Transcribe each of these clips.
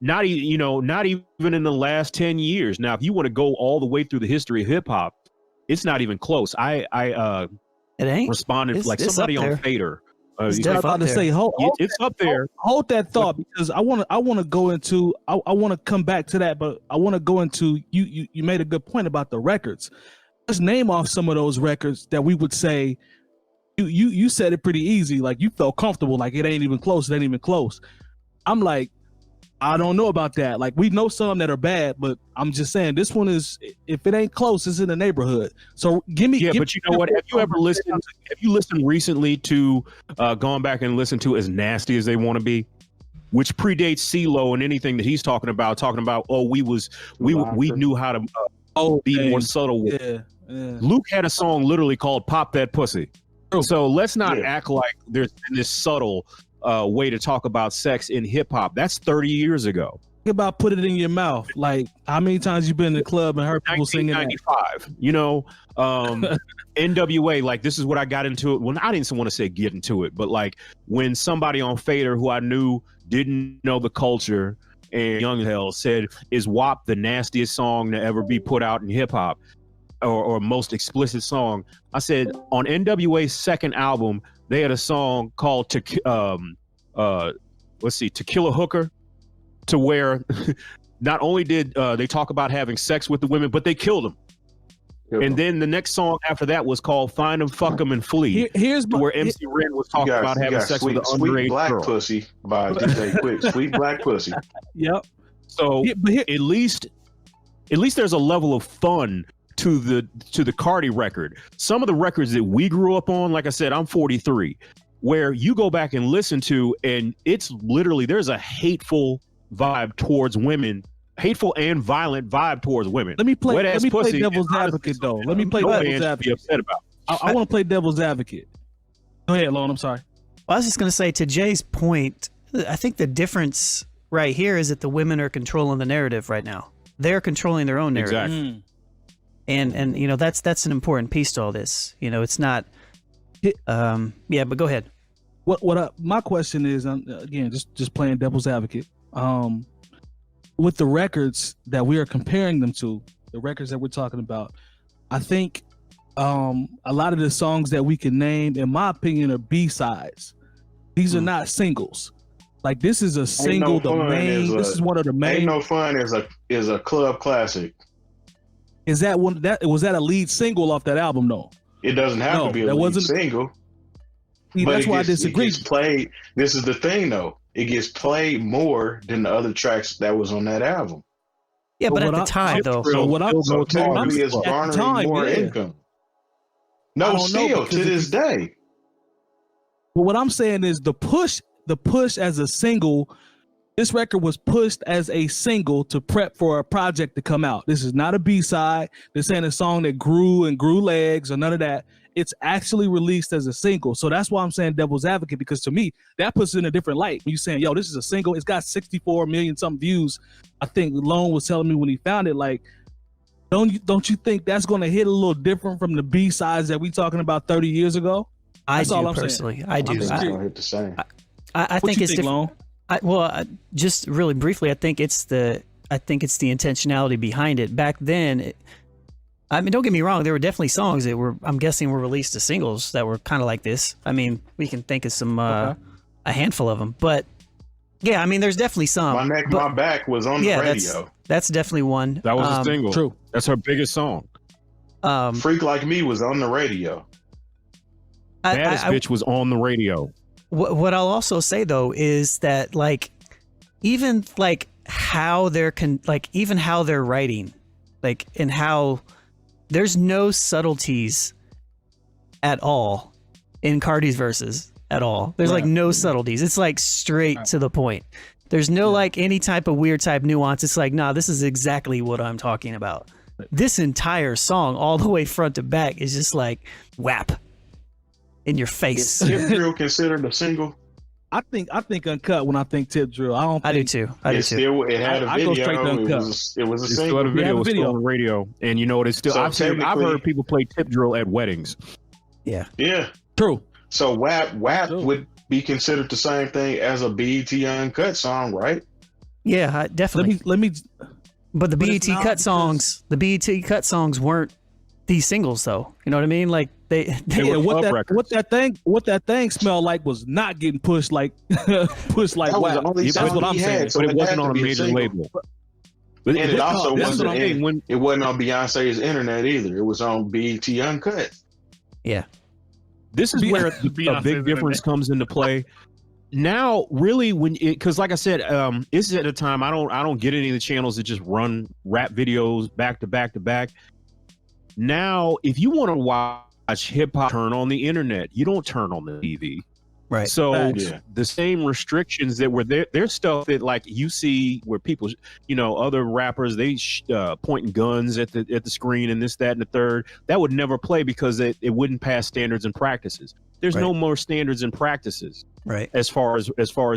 not even in the last 10 years. Now, if you want to go all the way through the history of hip hop, it's not even close. I it ain't responded like somebody on Fader. It's about to say, it's up there. Hold that thought, because I want to go into. I want to come back to that, but I want to go into. You made a good point about the records. Let's name off some of those records that we would say. You said it pretty easy. Like, you felt comfortable. Like, it ain't even close. It ain't even close. I'm like, I don't know about that. Like, we know some that are bad, but I'm just saying this one is, if it ain't close, it's in the neighborhood. So give me. But you know what? Have you listened recently to gone back and listened to As Nasty As They Want to Be, which predates CeeLo and anything that he's talking about, we knew how to be more subtle with it. Yeah. Luke had a song literally called Pop That Pussy. So let's not act like there's this subtle way to talk about sex in hip hop. That's 30 years ago. Think about Put It in Your Mouth. Like, how many times you been in the club and heard people singing that? 1995, NWA, like, this is what I got into it. Well, I didn't want to say get into it, but like when somebody on Fader who I knew didn't know the culture and young hell said, is WAP the nastiest song to ever be put out in hip hop? Or most explicit song. I said on NWA's second album, they had a song called To Kill a Hooker, to where not only did they talk about having sex with the women, but they killed them. And then the next song after that was called Find 'Em, Fuck 'Em, and Flee. Where MC Ren was talking about having sex with an underage Black girl. Pussy by DJ Quick. Sweet Black Pussy. Yep. So at least there's a level of fun to the 𝗏𝗏 record. Some of the records that we grew up on, like I said, I'm 43, where you go back and listen to, and it's literally, there's a hateful vibe towards women, hateful and violent vibe towards women. Let me play devil's advocate though. Let me play devil's advocate. Upset about. I want to play devil's advocate. Go ahead, Lon. I'm sorry. Well, I was just going to say, to Jay's point, I think the difference right here is that the women are controlling the narrative right now. They're controlling their own narrative. Exactly. And you know, that's an important piece to all this. You know, it's not. Yeah, but go ahead. My question is, again, just playing devil's advocate. With the records that we are comparing them to, the records that we're talking about, I think a lot of the songs that we can name, in my opinion, are B-sides. These are not singles. Like, this is a single. This is one of the main. Ain't No Fun is a club classic. Is that one? Was that a lead single off that album? No, it doesn't have to be a lead single. See, that's why I disagree. It gets played. This is the thing, though. It gets played more than the other tracks that was on that album. Yeah, but at the time, though. So what I'm technically is garnering more income. No, still to this day. But what I'm saying is the push as a single. This record was pushed as a single to prep for a project to come out. This is not a B-side. This ain't a song that grew legs or none of that. It's actually released as a single. So that's why I'm saying devil's advocate, because to me, that puts it in a different light. When you're saying, yo, this is a single, it's got 64 million something views. I think Lone was telling me when he found it, like, don't you think that's going to hit a little different from the B-sides that we talking about 30 years ago? That's all I'm saying. I do. It's going to hit the same. I think it's different. Just really briefly, I think it's the intentionality behind it. Back then, I mean, don't get me wrong, there were definitely songs that I'm guessing were released as singles that were kind of like this. I mean, we can think of some a handful of them, but yeah, I mean, there's definitely some. My Neck, My Back was on the radio. That's definitely one. That was a single. True. That's her biggest song. Freak Like Me was on the radio. Baddest Bitch was on the radio. What I'll also say though is that, like, even like how they're even how they're writing, like, and how there's no subtleties at all in Cardi's verses at all. There's like no subtleties. It's like straight to the point. There's no like any type of weird type nuance. It's like, nah, this is exactly what I'm talking about. This entire song, all the way front to back, is just like WAP in your face. Is Tip Drill considered a single? I think Uncut when I think Tip Drill. I do too. It had a video. Go straight to Uncut. It was a single. Still had a video. It was still on the radio. And you know what? It's still. I've heard people play Tip Drill at weddings. Yeah. Yeah. True. So WAP be considered the same thing as a BET Uncut song, right? Yeah, definitely. Let me. But the But BET it's not cut because- songs, the BET cut songs weren't these singles though. You know what I mean? Like they Yeah, were what club that thing smelled like was not getting pushed like pushed like That was WAP. the only Yeah, That's song what I'm he saying. had, so but it had wasn't to on a be major single. label. But And it also this is what wasn't I'm saying. in, When it wasn't on Beyonce's internet either. It was on BET Uncut. yeah. this is where a Beyonce's big difference comes into play. Now, really, when because like I said, this is at a time I don't get any of the channels that just run rap videos back to back to back. Now, if you want to watch hip hop, turn on the internet. You don't turn on the TV. Right. So Yeah. the same restrictions that were there, there's stuff that like you see where people, other rappers, they pointing guns at the screen and this, that, and the third. That would never play because it wouldn't pass standards and practices. There's no more standards and practices Right. as far as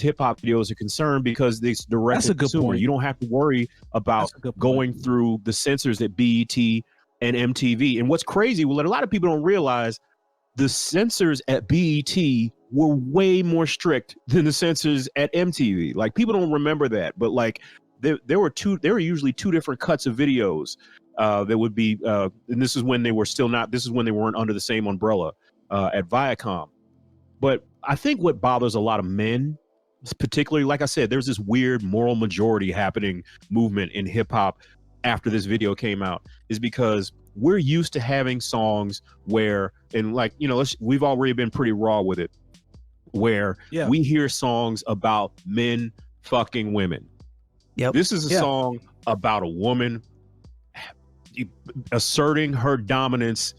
hip hop videos are concerned because it's direct That's to a good consumer. point. You don't have to worry about That's a good point. going through the censors at BET and MTV. And what's crazy, well, a lot of people don't realize the censors at BET were way more strict than the censors at MTV. Like people don't remember that, but like there were usually two different cuts of videos that would be, and this is when they weren't under the same umbrella at Viacom. But I think what bothers a lot of men, particularly, like I said, there's this weird moral majority happening movement in hip hop after this video came out, is because we're used to having songs where, and like, we've already been pretty raw with it, where we hear songs about men fucking women. Yep. This is a song about a woman asserting her dominance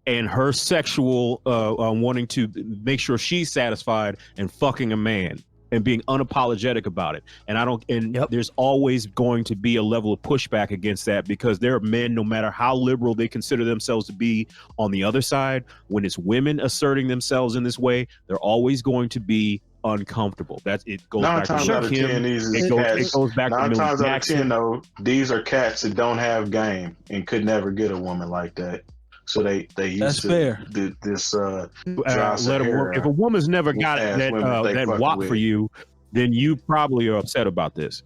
and her sexual wanting to make sure she's satisfied and fucking a man and being unapologetic about it. And there's always going to be a level of pushback against that because there are men, no matter how liberal they consider themselves to be on the other side, when it's women asserting themselves in this way, they're always going to be uncomfortable. It goes Nine back times to out of Kim. 10, these is It cats. goes back to Nine Millie times out of Jackson. 10, though, these are cats that don't have game and could never get a woman like that. So they use That's fair. This if a woman's never got that WAP for you, then you probably are upset about this.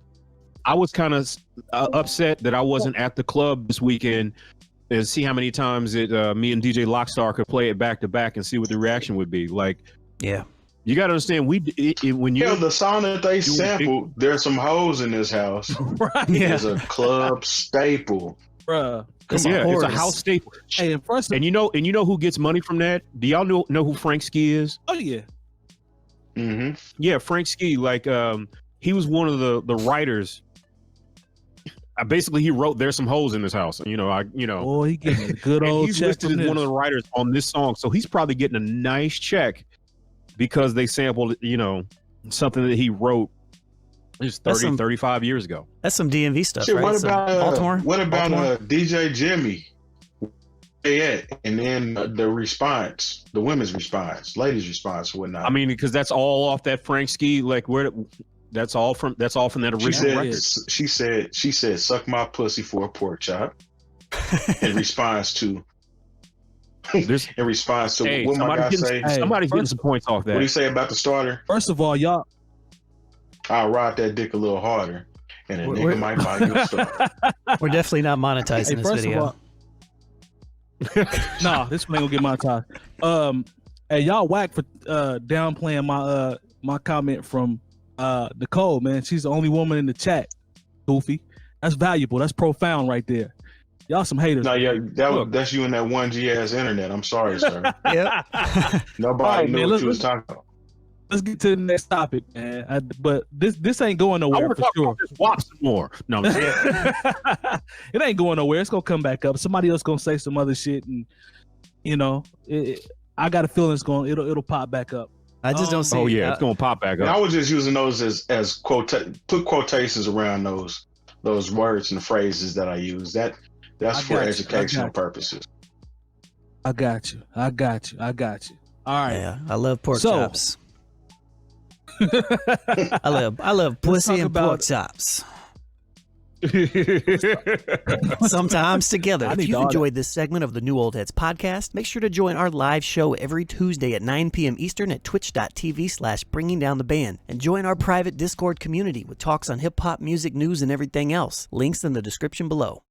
I was kind of upset that I wasn't at the club this weekend and see how many times me and DJ Lockstar could play it back to back and see what the reaction would be. Like, yeah, you got to understand when you the song that they sampled, there's some hoes in this house. Right. It's a club staple, Bruh. it's a house staple. Hey, and you know who gets money from that? Do y'all know who Frank Ski is? Oh yeah. Mm-hmm. Yeah, Frank Ski. Like, he was one of the writers. Basically, he wrote "There's Some Hoes in This House." Oh, he getting a good old he's check listed from as one of this. the writers on this song, so he's probably getting a nice check because they sampled, something that he wrote just 35 years ago. That's some DMV stuff, Shit, right? what Some about Baltimore? Baltimore? DJ Jimmy? And then the response, the women's response, ladies' response, whatnot. I mean, because that's all off that Frank Ski. Like, that's all from that original record. She said, "Suck my pussy for a pork chop." In response to, Hey, what my guy say? Somebody's getting some points off that. What do you say about the starter? First of all, y'all. I'll ride that dick a little harder, and a nigga might buy you a starter. We're definitely not monetizing this video. Nah, this one ain't gonna get monetized. Hey, y'all whack for downplaying my comment from Nicole, man. She's the only woman in the chat. Goofy. That's valuable. That's profound right there. Y'all some haters. No, yeah, that's you and that 1G ass internet. I'm sorry, sir. Yep. Nobody knew what you was talking about. Let's get to the next topic, man. But this ain't going I nowhere want to for talk sure. about this WAP some more. No, I'm saying. It ain't going nowhere. It's gonna come back up. Somebody else gonna say some other shit, and I got a feeling it'll pop back up. I just don't see. Oh yeah, it's gonna pop back up. I was just using those as put quotations around those words and phrases that I use. That's for educational purposes. I got you. All right. Yeah, I love pork So- chops. I love pussy and pork about- chops. Sometimes together. I If need you've all that. enjoyed this segment of the New Old Heads podcast, make sure to join our live show every Tuesday at 9 p.m. Eastern at twitch.tv/bringingdowntheband and join our private Discord community with talks on hip hop, music, news, and everything else. Links in the description below.